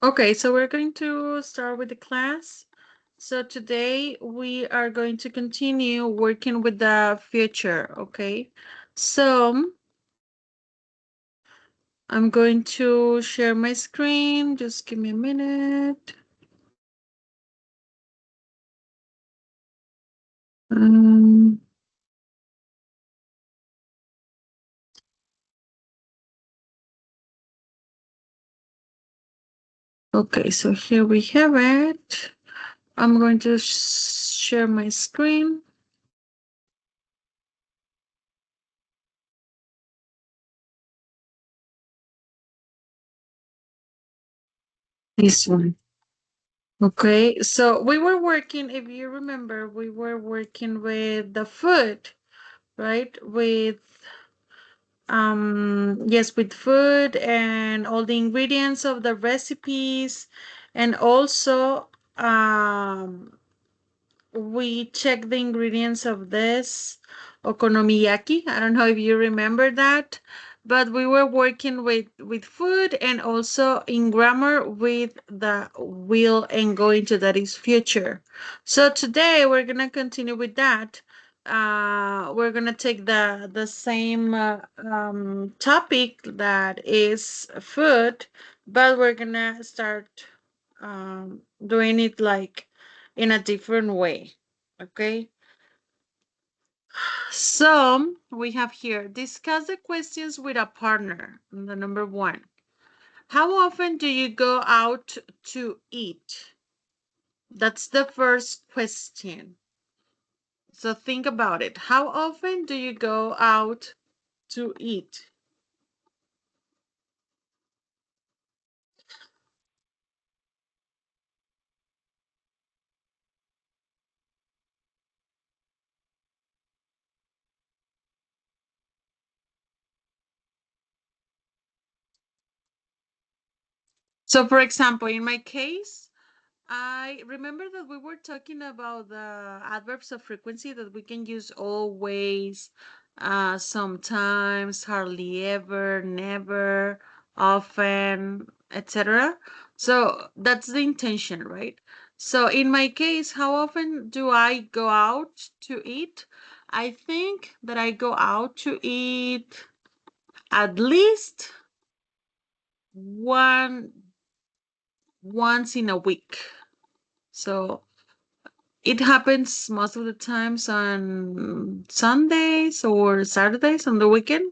Okay, so we're going to start with the class. So today we are going to continue working with the future, okay? So I'm going to share my screen. Just give me a minute. Um, okay, so here we have it. I'm going to share my screen. This one. Okay, so we were working, if you remember, we were working with the food, right? Yes, with food and all the ingredients of the recipes, and also we check the ingredients of this okonomiyaki. I don't know if you remember that, but we were working with food and also in grammar with the will and going to, that is future. So today we're gonna continue with that. We're gonna take the same topic, that is food, but we're gonna start doing it like in a different way. Okay. So we have here, discuss the questions with a partner. The number one. How often do you go out to eat? That's the first question. So think about it. How often do you go out to eat? So, for example, in my case, I remember that we were talking about the adverbs of frequency, that we can use always, sometimes, hardly ever, never, often, etc. So that's the intention, right? So in my case, how often do I go out to eat? I think that I go out to eat at least one once in a week. So it happens most of the times on Sundays or Saturdays on the weekend,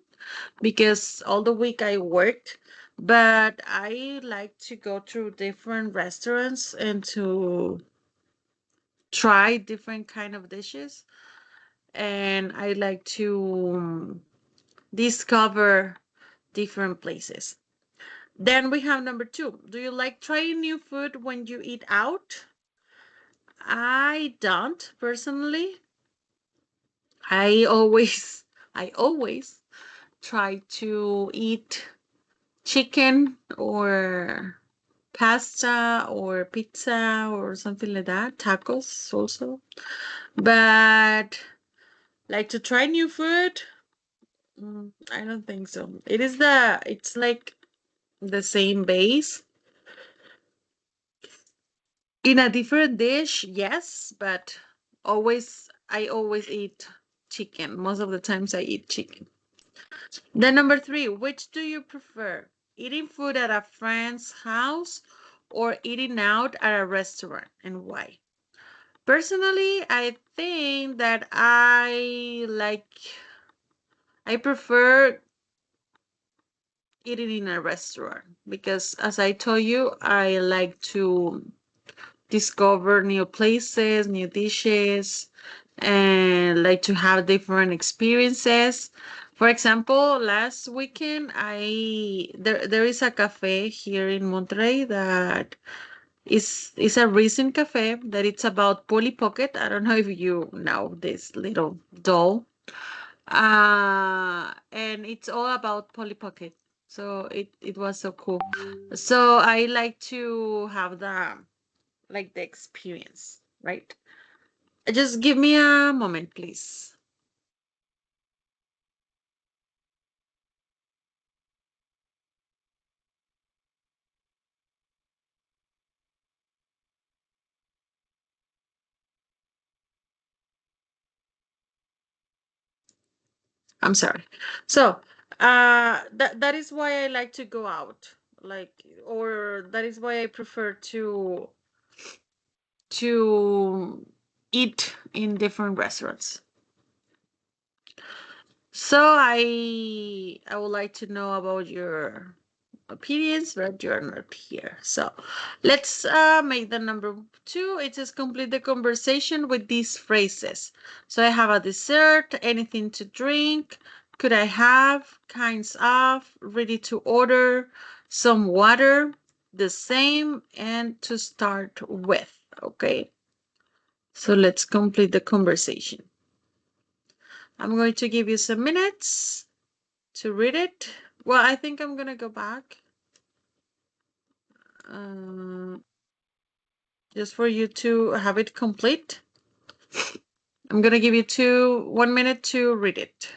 because all the week I worked. But I like to go to different restaurants and to try different kind of dishes. And I like to discover different places. Then we have number two. Do you like trying new food when you eat out? I don't personally. I always, I always try to eat chicken or pasta or pizza or something like that, tacos also. But like to try new food, I don't think so. It's like the same base in a different dish, yes, but I always eat chicken. Most of the times I eat chicken. Then number three, which do you prefer? Eating food at a friend's house or eating out at a restaurant, and why? Personally, I think that I prefer eating in a restaurant, because as I told you, I like to discover new places, new dishes, and like to have different experiences. For example, last weekend there is a cafe here in Monterrey that is a recent cafe, that it's about Polly Pocket. I don't know if you know this little doll. And it's all about Polly Pocket. So it was so cool. So I like to have the experience, right? Just give me a moment, please. I'm sorry. So, that is why I like to go out, like, or that is why I prefer to eat in different restaurants. So I would like to know about your opinions, but you're not here. So let's make the number 2. It says complete the conversation with these phrases. So I have a dessert, anything to drink, could I have, kinds of, ready to order, some water, the same, and to start with. Okay. So let's complete the conversation. I'm going to give you some minutes to read it. Well, I think I'm gonna go back. Just for you to have it complete. I'm gonna give you 1 minute to read it.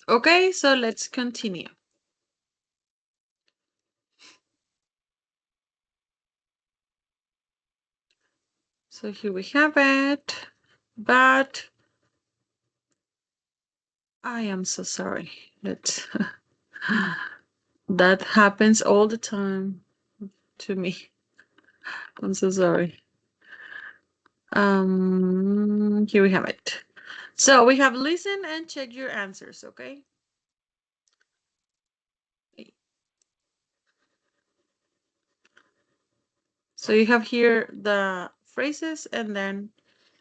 Okay, so let's continue. So here we have it, but I am so sorry. That happens all the time to me. I'm so sorry. Here we have it. So we have listen and check your answers, okay? So you have here the phrases and then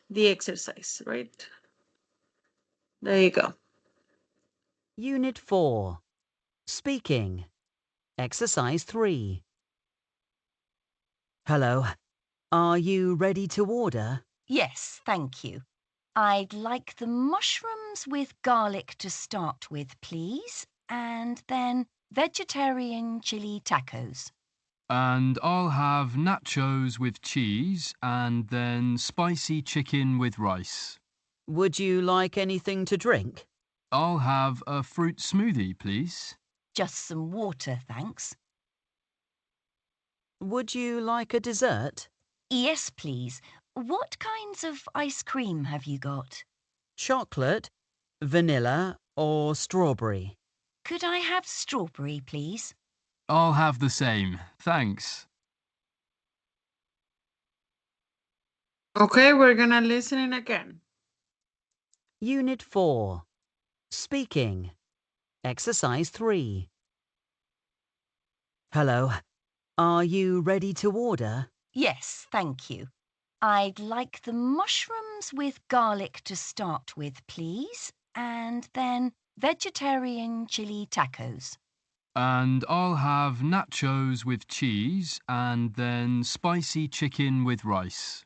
the exercise, right? There you go. Unit 4. Speaking. Exercise 3. Hello. Are you ready to order? Yes, thank you. I'd like the mushrooms with garlic to start with, please, and then vegetarian chili tacos. And I'll have nachos with cheese and then spicy chicken with rice. Would you like anything to drink? I'll have a fruit smoothie, please. Just some water, thanks. Would you like a dessert? Yes, please. What kinds of ice cream have you got? Chocolate, vanilla, or strawberry? Could I have strawberry, please? I'll have the same, thanks. Okay, we're gonna listen in again. Unit 4. Speaking. Exercise 3. Hello. Are you ready to order? Yes, thank you. I'd like the mushrooms with garlic to start with, please, and then vegetarian chili tacos. And I'll have nachos with cheese and then spicy chicken with rice.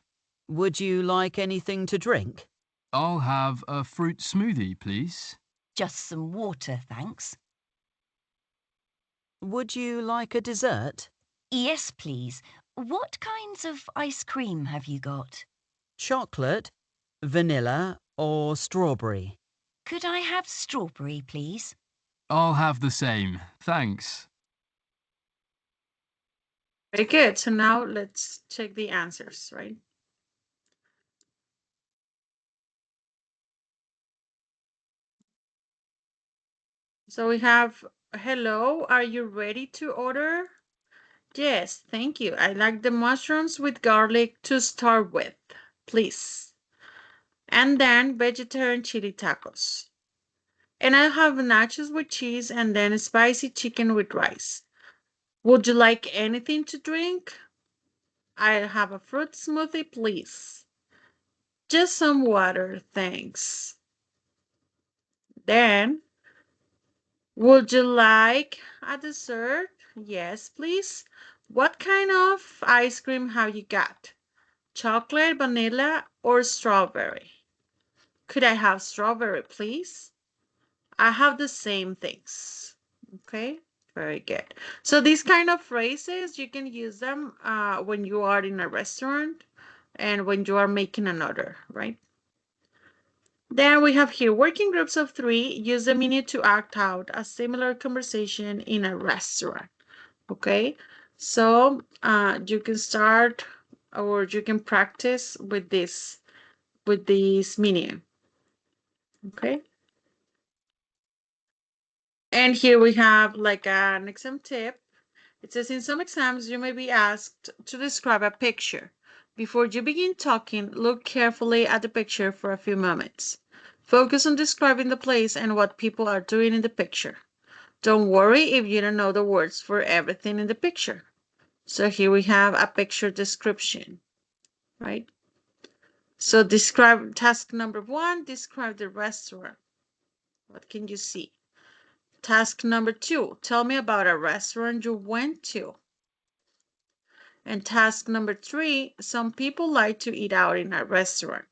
Would you like anything to drink? I'll have a fruit smoothie, please. Just some water, thanks. Would you like a dessert? Yes, please. What kinds of ice cream have you got? Chocolate, vanilla, or strawberry? Could I have strawberry, please? I'll have the same, thanks. Very good. So now let's check the answers, right? So we have, hello, are you ready to order? Yes, thank you. I like the mushrooms with garlic to start with. please. And then vegetarian chili tacos. And I have nachos with cheese and then spicy chicken with rice. Would you like anything to drink? I have a fruit smoothie, please. Just some water, thanks. Then, would you like a dessert? Yes, please. What kind of ice cream have you got? Chocolate, vanilla, or strawberry? Could I have strawberry, please? I have the same things. Okay, very good. So these kind of phrases, you can use them when you are in a restaurant and when you are making an order, right? Then we have here working groups of 3. Use the menu to act out a similar conversation in a restaurant. Okay, so you can start or you can practice with this menu. Okay. And here we have like an exam tip. It says in some exams you may be asked to describe a picture. Before you begin talking, look carefully at the picture for a few moments. Focus on describing the place and what people are doing in the picture. Don't worry if you don't know the words for everything in the picture. So here we have a picture description, right? So describe task number 1, describe the restaurant. What can you see? Task number 2, tell me about a restaurant you went to. And task number 3, some people like to eat out in a restaurant.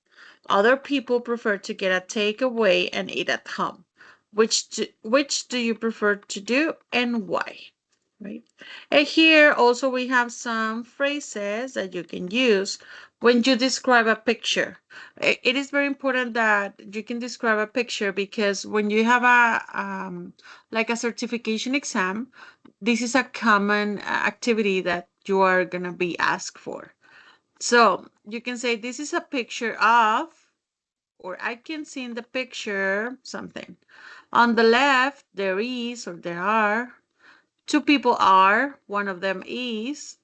Other people prefer to get a takeaway and eat at home. Which do you prefer to do and why? Right? And here also we have some phrases that you can use when you describe a picture. It is very important that you can describe a picture because when you have a like a certification exam, this is a common activity that you are gonna be asked for. So you can say this is a picture of, or I can see in the picture something. On the left, there is or there are 2 people are, one of them is.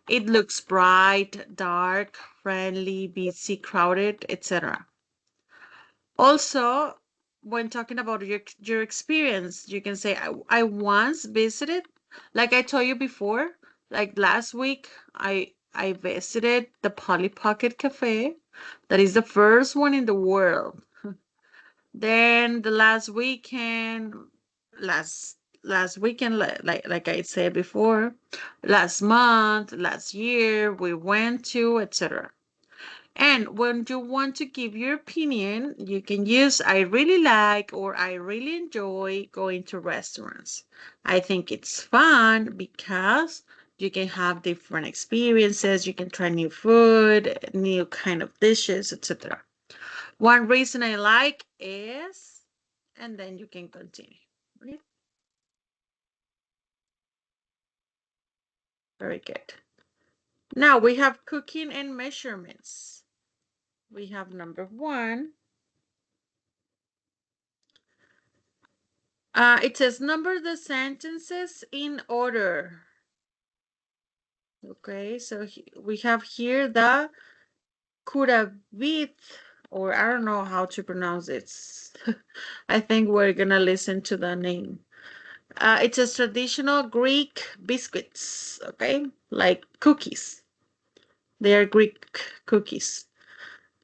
It looks bright, dark, friendly, busy, crowded, etc. Also, when talking about your experience, you can say, I once visited, like I told you before, like last week, I visited the Polly Pocket Cafe. That is the first one in the world. Then the last weekend, like I said before, last month, last year, we went to, etc. And when you want to give your opinion, you can use I really like or I really enjoy going to restaurants. I think it's fun because you can have different experiences, you can try new food, new kind of dishes, etc. One reason I like is, and then you can continue. Right? Very good. Now we have cooking and measurements. We have number 1. It says number the sentences in order. Okay, so we have here the kuravit, or I don't know how to pronounce it. I think we're gonna listen to the name. It says traditional Greek biscuits, okay, like cookies. They are Greek cookies.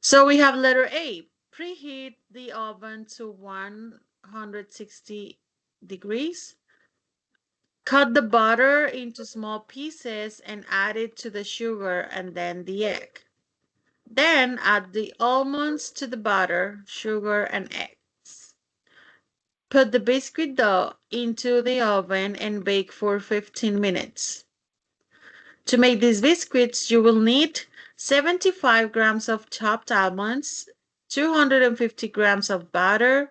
So we have letter A. Preheat the oven to 160 degrees. Cut the butter into small pieces and add it to the sugar and then the egg. Then add the almonds to the butter, sugar, and eggs. Put the biscuit dough into the oven and bake for 15 minutes. To make these biscuits, you will need 75 grams of chopped almonds, 250 grams of butter,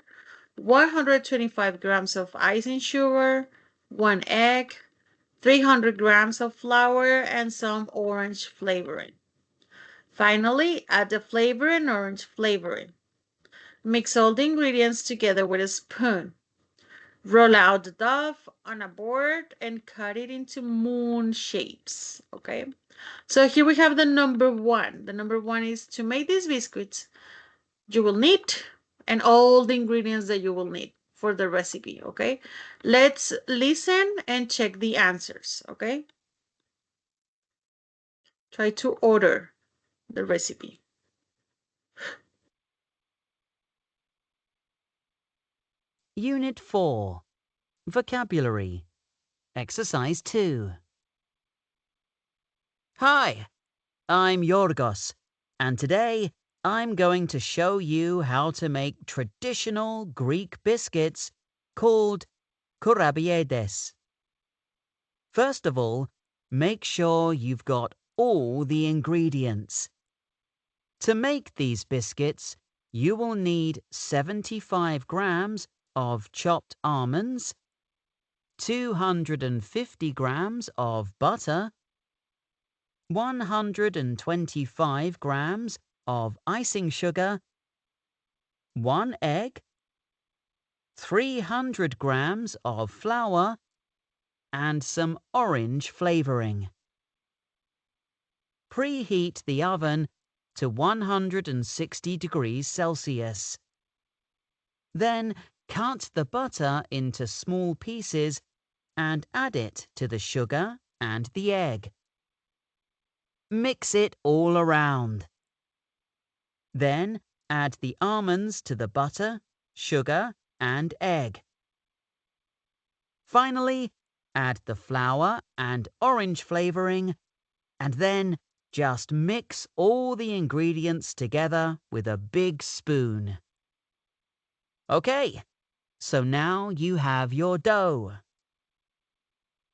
125 grams of icing sugar, 1 egg, 300 grams of flour, and some orange flavoring. Finally, add the flavor and orange flavoring. Mix all the ingredients together with a spoon. Roll out the dough on a board and cut it into moon shapes, okay? So here we have the number one. The number one is to make these biscuits, you will need and all the ingredients that you will need for the recipe, okay? Let's listen and check the answers, okay? Try to order the recipe. Unit 4. Vocabulary. Exercise 2. Hi, I'm Yorgos, and today I'm going to show you how to make traditional Greek biscuits called kourabiedes. First of all, make sure you've got all the ingredients. To make these biscuits, you will need 75 grams of chopped almonds, 250 grams of butter, 125 grams of icing sugar, 1 egg, 300 grams of flour, and some orange flavoring. Preheat the oven to 160 degrees Celsius. Then cut the butter into small pieces and add it to the sugar and the egg. Mix it all around. Then add the almonds to the butter, sugar, and egg. Finally, add the flour and orange flavoring, and then just mix all the ingredients together with a big spoon. Okay, so now you have your dough.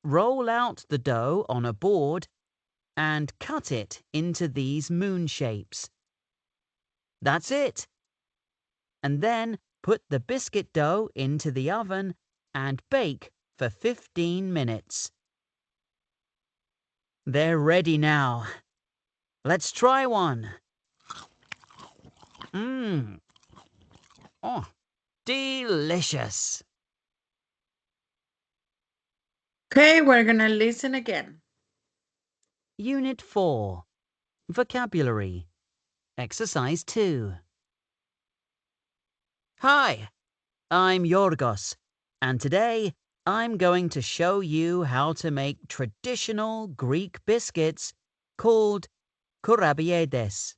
Roll out the dough on a board and cut it into these moon shapes. That's it. And then put the biscuit dough into the oven and bake for 15 minutes. They're ready now. Let's try one. Oh, delicious. Okay, we're gonna listen again. Unit 4. Vocabulary. Exercise 2. Hi, I'm Yorgos, and today I'm going to show you how to make traditional Greek biscuits called kourabiedes.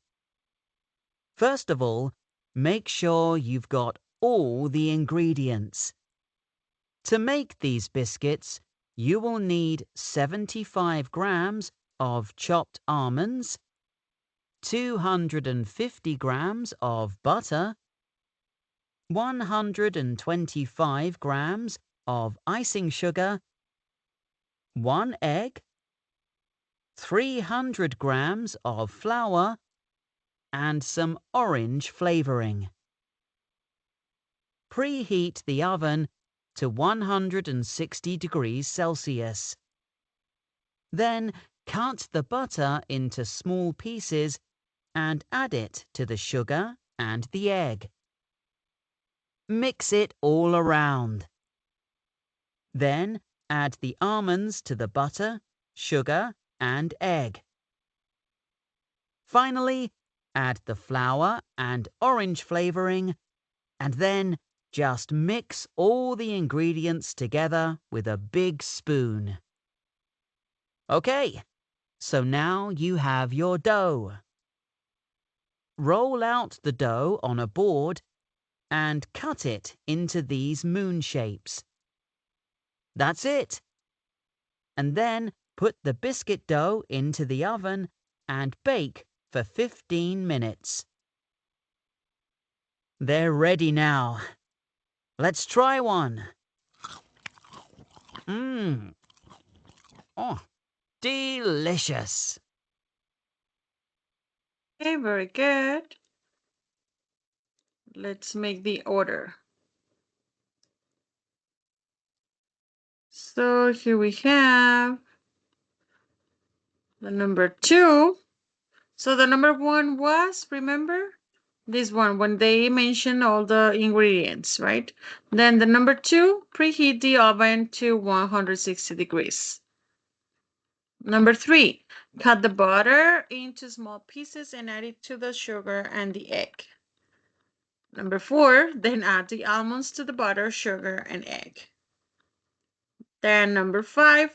First of all, make sure you've got all the ingredients. To make these biscuits, you will need 75 grams of chopped almonds, 250 grams of butter, 125 grams of icing sugar, 1 egg, 300 grams of flour, and some orange flavoring. Preheat the oven to 160 degrees Celsius. Then cut the butter into small pieces and add it to the sugar and the egg. Mix it all around. Then add the almonds to the butter, sugar, and egg. Finally, add the flour and orange flavoring, and then just mix all the ingredients together with a big spoon. Okay, so now you have your dough. Roll out the dough on a board and cut it into these moon shapes. That's it. And then put the biscuit dough into the oven and bake for 15 minutes. They're ready now. Let's try one. Oh, delicious. Okay, very good. Let's make the order. So here we have the number 2. So the number 1 was, remember? This one, when they mention all the ingredients, right? Then the number 2, preheat the oven to 160 degrees. Number 3, cut the butter into small pieces and add it to the sugar and the egg. Number 4, then add the almonds to the butter, sugar, and egg. Then number 5,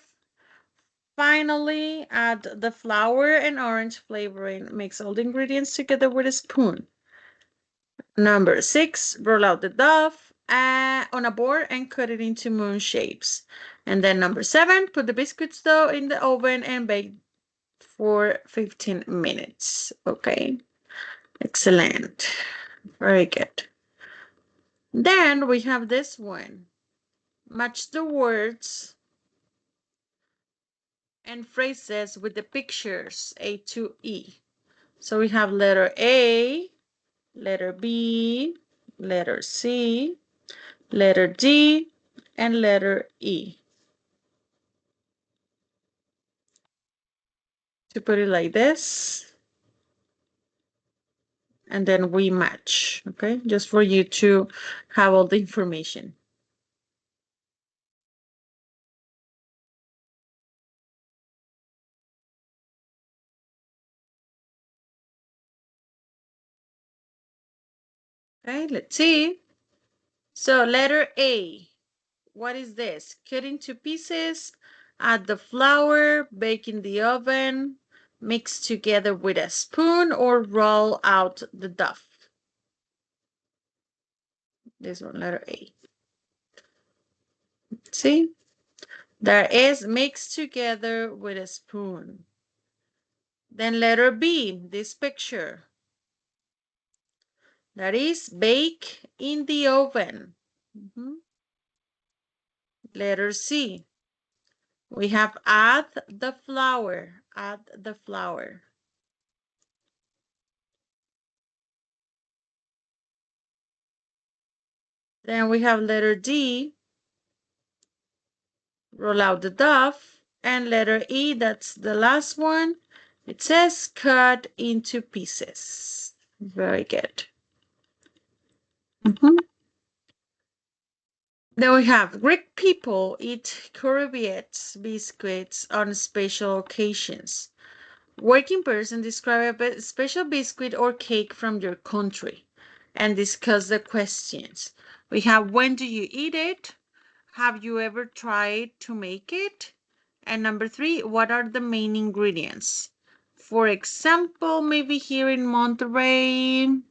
finally add the flour and orange flavoring. Mix all the ingredients together with a spoon. Number 6, roll out the dough on a board and cut it into moon shapes. And then number 7, put the biscuits dough in the oven and bake for 15 minutes. Okay, excellent. Very good. Then we have this one. Match the words and phrases with the pictures A to E. So we have letter A, letter B, letter C, letter D, and letter E. To put it like this, and then we match, okay? Just for you to have all the information. Okay, let's see. So letter A, what is this? Cut into pieces, add the flour, bake in the oven, mix together with a spoon, or roll out the dough. This one, letter A. See? There is mix together with a spoon. Then letter B, this picture. That is bake in the oven. Letter C. We have add the flour. Add the flour. Then we have letter D. Roll out the dough. And letter E, that's the last one. It says cut into pieces. Very good. Then we have Greek people eat corrugated biscuits on special occasions. Working person, describe a special biscuit or cake from your country and discuss the questions. We have when do you eat it? Have you ever tried to make it? And number 3, what are the main ingredients? For example, maybe here in Monterrey,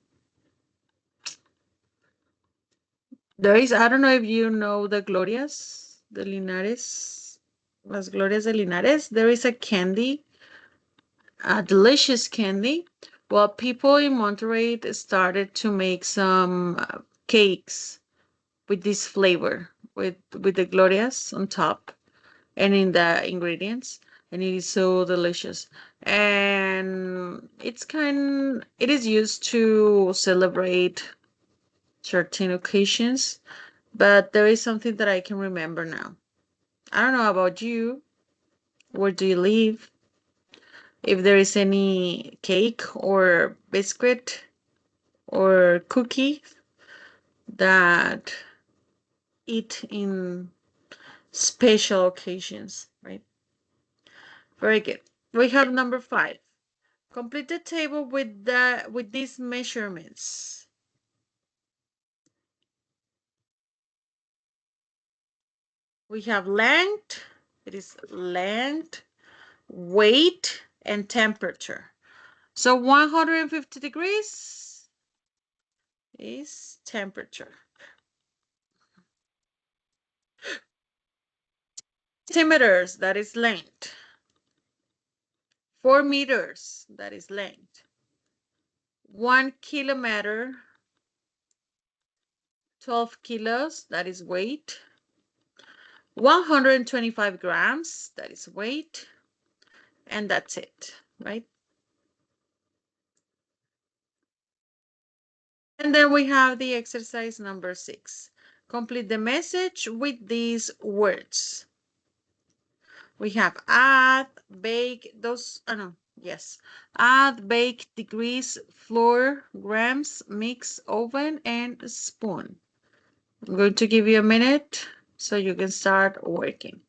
there is, I don't know if you know the Glorias de Linares, Las Glorias de Linares. There is a candy, a delicious candy. Well, people in Monterrey started to make some cakes with this flavor, with the Glorias on top and in the ingredients, and it is so delicious. And it is used to celebrate certain occasions, but there is something that I can remember now. I don't know about you. Where do you live? If there is any cake or biscuit or cookie that eat in special occasions, right? Very good. We have number 5. Complete the table with these measurements. We have length, it is length, weight, and temperature. So 150 degrees is temperature. Centimeters, that is length. 4 meters, that is length. 1 kilometer, 12 kilos, that is weight. 125 grams, that is weight. And that's it, right? And then we have the exercise number 6. Complete the message with these words. We have add, bake, add, bake, degrees, flour, grams, mix, oven, and spoon. I'm going to give you a minute so you can start working.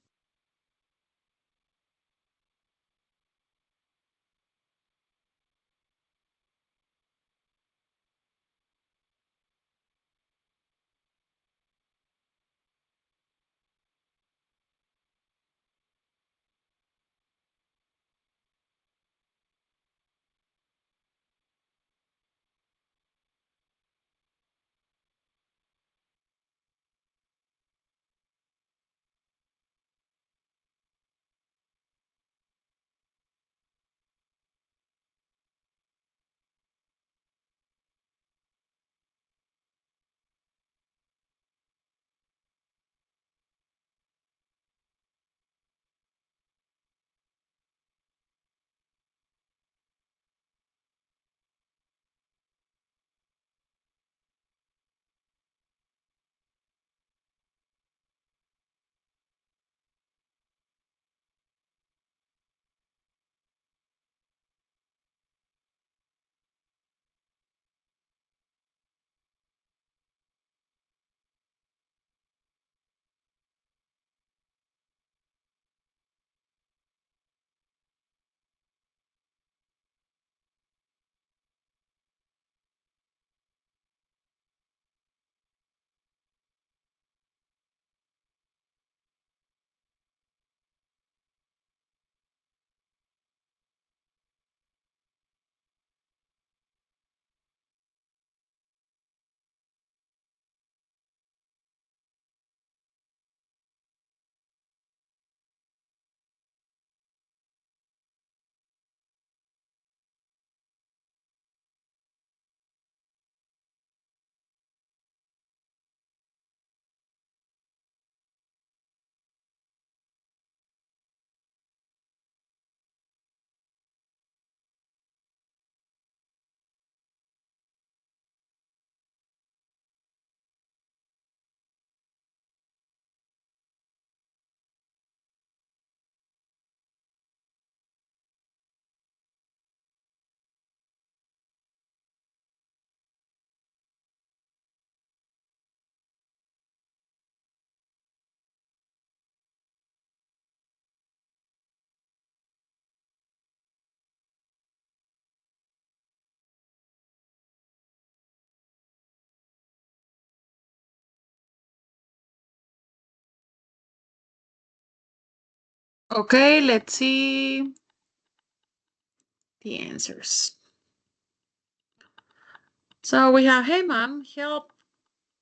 Okay, let's see the answers. So we have, hey mom, help.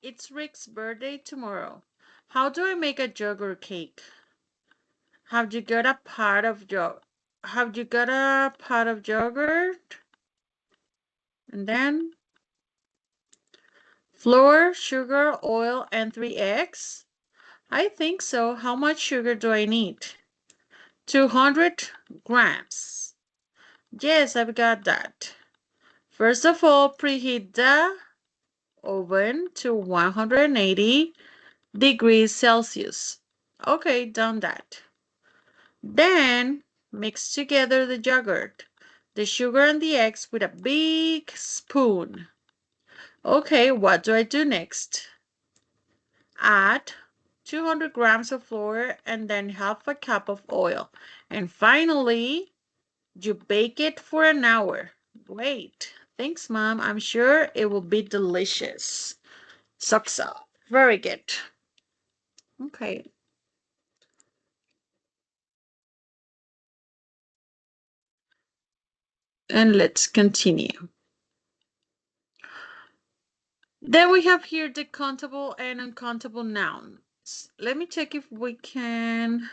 It's Rick's birthday tomorrow. How do I make a yogurt cake? Have you got a pot of yogurt? And then flour, sugar, oil, and 3 eggs? I think so. How much sugar do I need? 200 grams. Yes, I've got that. First of all, preheat the oven to 180 degrees Celsius. Okay, done that. Then mix together the yogurt, the sugar, and the eggs with a big spoon. Okay, what do I do next? Add 200 grams of flour and then half a cup of oil. And finally, you bake it for an hour. Great. Thanks, Mom. I'm sure it will be delicious. Saksa. Very good. Okay. And let's continue. Then we have here the countable and uncountable nouns. Let me check if we can.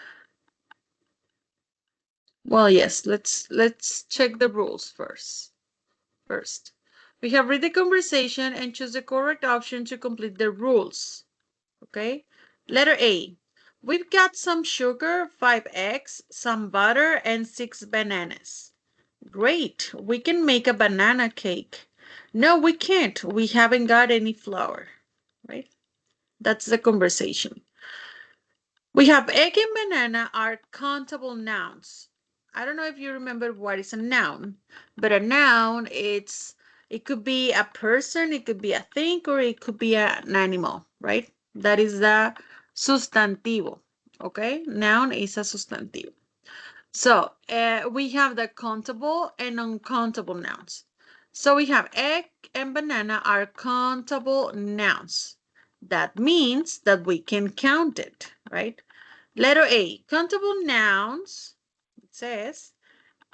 Well, yes, let's check the rules first. We have read the conversation and choose the correct option to complete the rules. Okay? Letter A. We've got some sugar, 5 eggs, some butter, and 6 bananas. Great. We can make a banana cake. No, we can't. We haven't got any flour. Right? That's the conversation. We have egg and banana are countable nouns. I don't know if you remember what is a noun, but a noun it could be a person, it could be a thing, or it could be an animal, right? That is the sustantivo. Okay, noun is a sustantivo. So we have the countable and uncountable nouns. So we have egg and banana are countable nouns. That means that we can count it, right? Letter A, countable nouns, it says,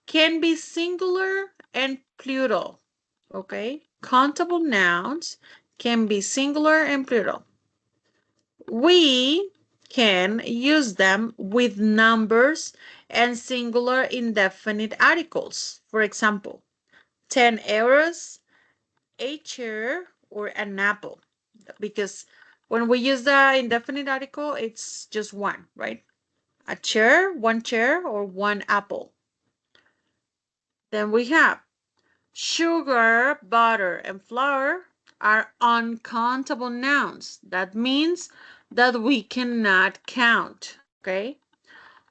can be singular and plural, okay? Countable nouns can be singular and plural. We can use them with numbers and singular indefinite articles. For example, 10 euros, a chair, or an apple. Because when we use the indefinite article, it's just one, right? A chair, one chair, or one apple. Then we have sugar, butter, and flour are uncountable nouns. That means that we cannot count, okay?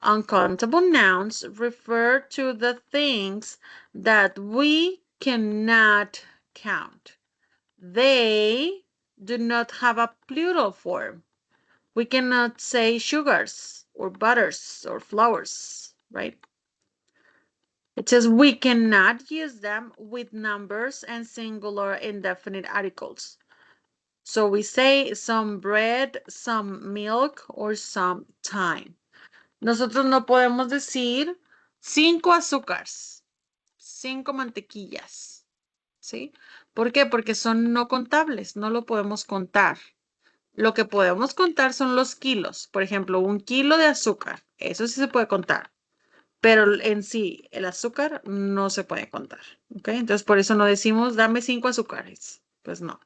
Uncountable nouns refer to the things that we cannot count. They do not have a plural form. We cannot say sugars or butters or flours, right? It says we cannot use them with numbers and singular indefinite articles. So we say some bread, some milk, or some time. Nosotros no podemos decir 5 azúcares, 5 mantequillas. ¿Sí? ¿Por qué? Porque son no contables, no lo podemos contar. Lo que podemos contar son los kilos. Por ejemplo, 1 kilo de azúcar. Eso sí se puede contar. Pero en sí, el azúcar no se puede contar. ¿Ok? Entonces, por eso no decimos, dame 5 azúcares. Pues no,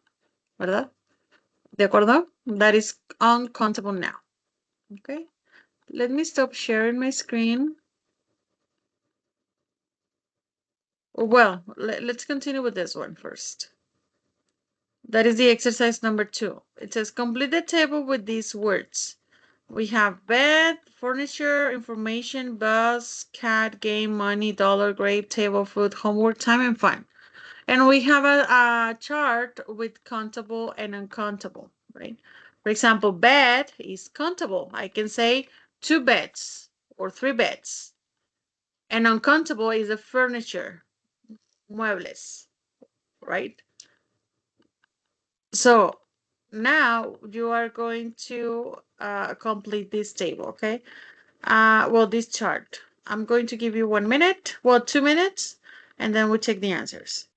¿verdad? ¿De acuerdo? That is uncountable now. ¿Ok? Let me stop sharing my screen. Well, let's continue with this one first. That is the exercise number 2. It says complete the table with these words. We have bed, furniture, information, bus, cat, game, money, dollar, grape, table, food, homework, time, and fun. And we have a chart with countable and uncountable, right? For example, bed is countable. I can say 2 beds or 3 beds. And uncountable is the furniture, muebles, right? So now you are going to complete this table, okay? Well, this chart. I'm going to give you 1 minute, well, 2 minutes, and then we check the answers.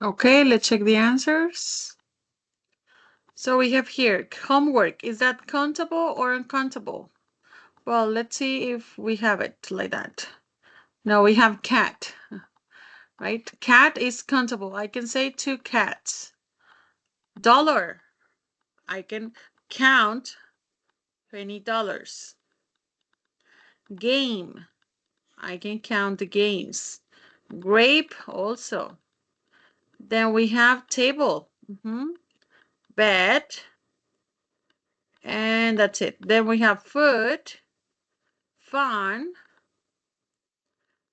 Okay, let's check the answers. So we have here homework. Is that countable or uncountable? Well, let's see if we have it like that. No, we have cat, right? Cat is countable. I can say 2 cats. Dollar. I can count $20. Game. I can count the games. Grape also. Then we have table. Bed. And that's it. Then we have food, fun,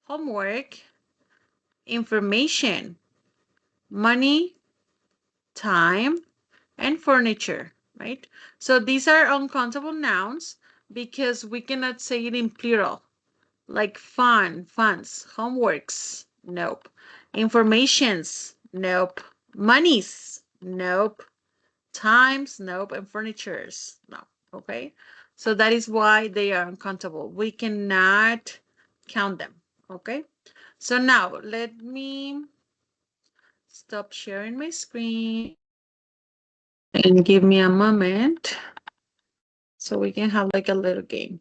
homework, information, money, time, and furniture, right? So these are uncountable nouns because we cannot say it in plural, like fun, funs, homeworks, nope. Informations, nope. Monies, nope. Times, nope. And furnitures, no. Okay, so that is why they are uncountable. We cannot count them. Okay, so now let me stop sharing my screen and give me a moment so we can have like a little game.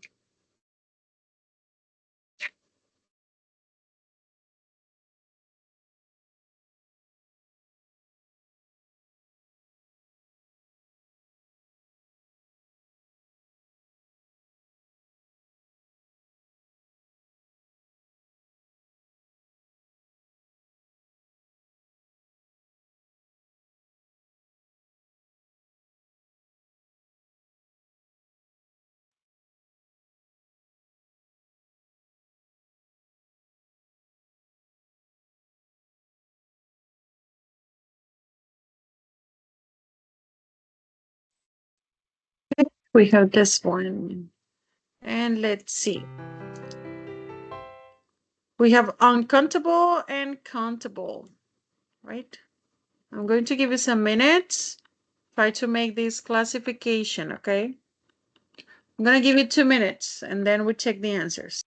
We have this one. And let's see. We have uncountable and countable, right? I'm going to give you some minutes. Try to make this classification, okay? I'm going to give you 2 minutes and then we check the answers.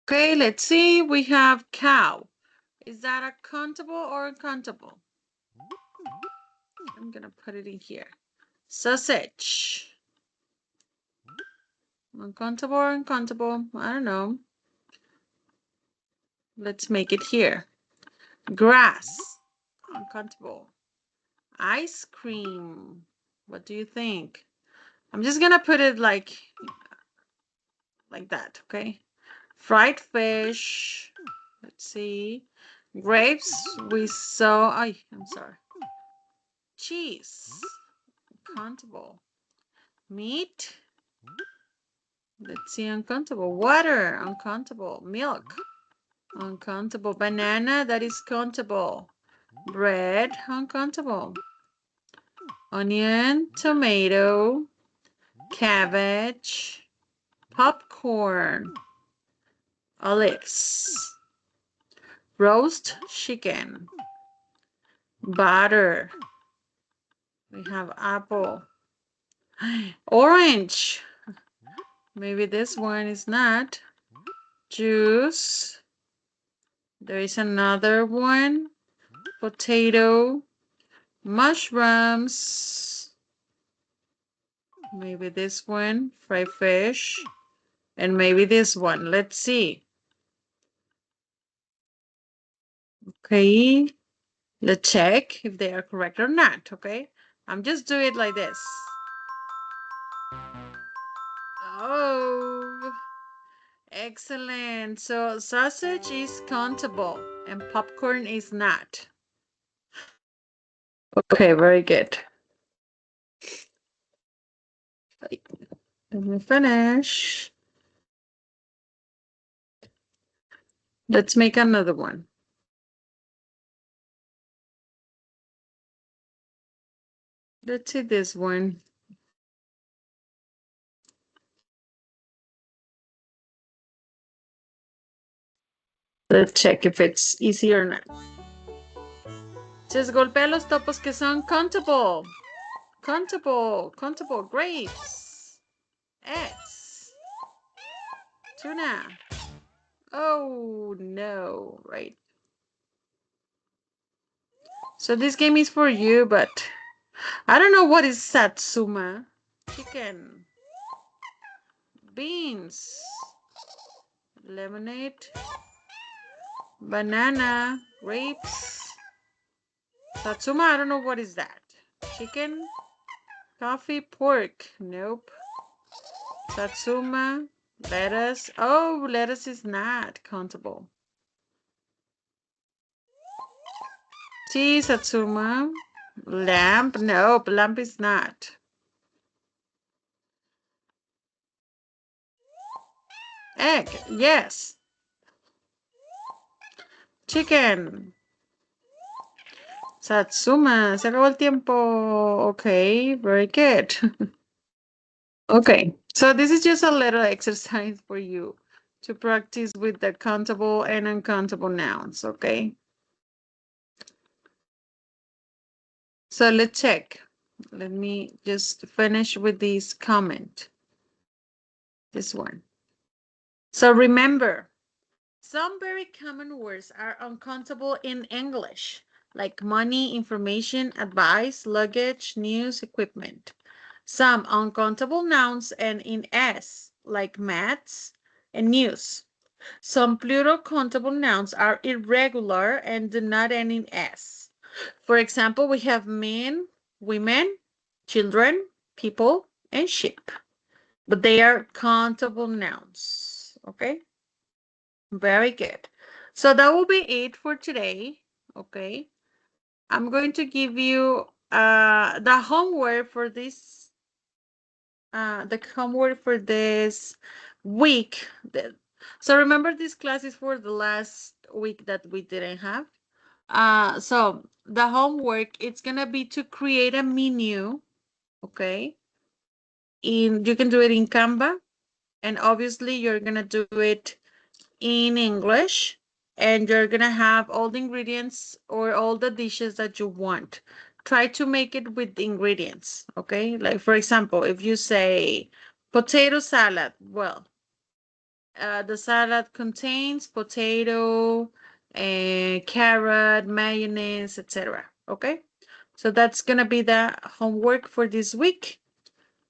Okay, let's see. We have cow. Is that a countable or uncountable? I'm gonna put it in here. Sausage. Uncountable or uncountable? I don't know. Let's make it here. Grass. Uncountable. Ice cream. What do you think? I'm just gonna put it like that, okay? Fried fish. Let's see. Grapes. We saw. I'm sorry. Cheese. Uncountable. Meat. Let's see. Uncountable. Water. Uncountable. Milk. Uncountable. Banana. That is countable. Bread. Uncountable. Onion. Tomato. Cabbage. Popcorn. Olives. Roast chicken. Butter. We have apple. Orange. Maybe this one is not. Juice. There is another one. Potato. Mushrooms. Maybe this one. Fried fish. And maybe this one. Let's see. Okay. Let's check if they are correct or not. Okay. I'm just doing it like this. Oh. Excellent. So sausage is countable and popcorn is not. Okay, very good. Let me finish. Let's make another one. Let's see this one. Let's check if it's easy or not. Just golpea los topos que son countable. Countable. Grapes. Eggs. Tuna. Oh, no. Right. So this game is for you, but I don't know what is Satsuma. Chicken. Beans. Lemonade. Banana. Grapes. Satsuma, I don't know what is that. Chicken. Coffee. Pork. Nope. Satsuma. Lettuce. Oh, lettuce is not countable. Cheese, Satsuma. Lamb. Nope, lamb is not. Egg. Yes. Chicken. Satsuma. Se acabó el tiempo. Okay, very good. Okay, so this is just a little exercise for you to practice with the countable and uncountable nouns, okay? So let's check. Let me just finish with this comment. This one. So remember, some very common words are uncountable in English, like money, information, advice, luggage, news, equipment. Some uncountable nouns end in S, like maths and news. Some plural countable nouns are irregular and do not end in S. For example, we have men, women, children, people, and sheep. But they are countable nouns. Okay? Very good. So that will be it for today. Okay? I'm going to give you the homework for this week. So remember, this class is for the last week that we didn't have. So the homework, it's gonna be to create a menu, okay? You can do it in Canva, and obviously you're gonna do it in English, and you're gonna have all the ingredients or all the dishes that you want. Try to make it with the ingredients, okay? Like for example, if you say potato salad, well, the salad contains potato, carrot, mayonnaise, etc. Okay, so that's gonna be the homework for this week,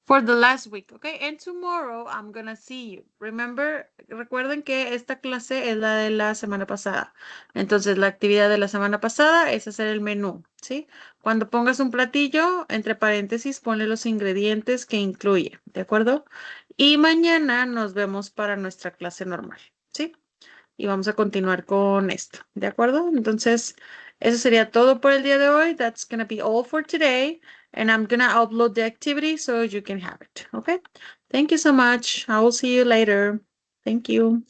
for the last week. Okay, and tomorrow I'm gonna see you. Recuerden que esta clase es la de la semana pasada. Entonces, la actividad de la semana pasada es hacer el menú, ¿sí? Cuando pongas un platillo, entre paréntesis, ponle los ingredientes que incluye, ¿de acuerdo? Y mañana nos vemos para nuestra clase normal, ¿sí? Y vamos a continuar con esto, ¿de acuerdo? Entonces, eso sería todo por el día de hoy. That's gonna be all for today. And I'm gonna upload the activity so you can have it, okay? Thank you so much. I will see you later. Thank you.